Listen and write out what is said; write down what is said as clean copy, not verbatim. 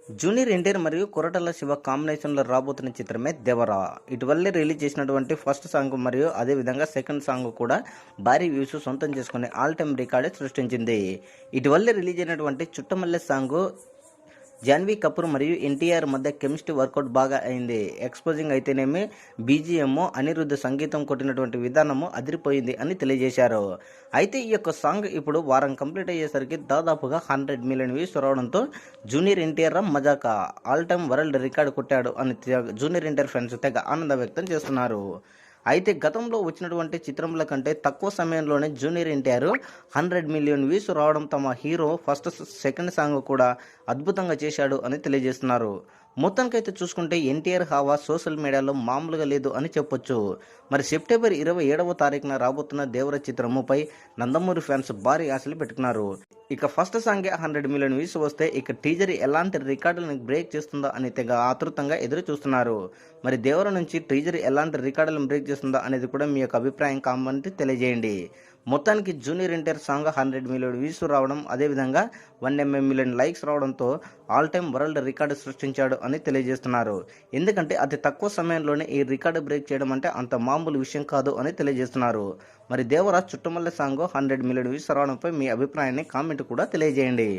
Junior NTR మరియు కొరటాల శివ కాంబినేషన్లో రాబోతున్న చిత్రమే దేవరా. ఇటీవలే రిలీజ్ చేసినటువంటి ఫస్ట్ సాంగ్ మరియు అదేవిధంగా సెకండ్ సాంగ్ కూడా భారీ వ్యూస్ సొంతం చేసుకుని ఆల్ టైమ్ రికార్డే సృష్టించింది. ఇటీవలే రిలీజ్ అయినటువంటి చుట్టమల్లె సాంగ్ జాన్వీ కపూర్ మరియు ఎన్టీఆర్ మధ్య కెమిస్ట్రీ వర్కౌట్ బాగా అయింది. ఎక్స్పోజింగ్ అయితేనేమి, బీజిఎం, అనిరుద్ధ సంగీతం కొట్టినటువంటి విధానము అదిరిపోయింది అని తెలియజేశారు. అయితే ఈ యొక్క సాంగ్ ఇప్పుడు వారం కంప్లీట్ అయ్యేసరికి దాదాపుగా 100 మిలియన్ వ్యూస్ రావడంతో జూనియర్ ఎన్టీఆర్ మజాకా ఆల్ టైమ్ వరల్డ్ రికార్డు కొట్టాడు అని జూనియర్ ఎన్టీఆర్ ఫ్యాన్స్ తెగ ఆనందం వ్యక్తం చేస్తున్నారు. అయితే గతంలో వచ్చినటువంటి చిత్రముల కంటే తక్కువ సమయంలోనే జూనియర్ ఎన్టీఆర్ 100 మిలియన్ వ్యూస్ రావడం, తమ హీరో ఫస్ట్ సెకండ్ సాంగ్ కూడా అద్భుతంగా చేశాడు అని తెలియజేస్తున్నారు. మొత్తానికైతే చూసుకుంటే ఎన్టీఆర్ హావా సోషల్ మీడియాలో మామూలుగా లేదు అని చెప్పొచ్చు. మరి సెప్టెంబర్ 27వ తారీఖున రాబోతున్న దేవర చిత్రముపై నందమూరి ఫ్యాన్స్ భారీ ఆశలు పెట్టుకున్నారు. ఇక ఫస్ట్ సాంగే 100 మిలియన్ వ్యూస్ వస్తే ఇక టీజర్ ఎలాంటి రికార్డులను బ్రేక్ చేస్తుందో అని తెగ ఆతృతంగా ఎదురు చూస్తున్నారు. మరి దేవర నుంచి టీజర్ ఎలాంటి రికార్డులను బ్రేక్ చేస్తుందో అనేది కూడా మీ యొక్క అభిప్రాయం కామెంట్ తెలియజేయండి. మొత్తానికి junior NTR song 100 million views రావడం, అదేవిధంగా 1 మిలియన్ లైక్స్ రావడంతో ఆల్ టైమ్ వరల్డ్ రికార్డు సృష్టించాడు అని తెలియజేస్తున్నారు. ఎందుకంటే అతి తక్కువ సమయంలోనే ఈ రికార్డు బ్రేక్ చేయడం అంటే అంత మామూలు విషయం కాదు అని తెలియజేస్తున్నారు. మరి దేవర చుట్టమల్లె సాంగ్ 100 మిలియన్ వ్యూస్ రావడంపై మీ అభిప్రాయాన్ని కామెంట్ కూడా తెలియజేయండి.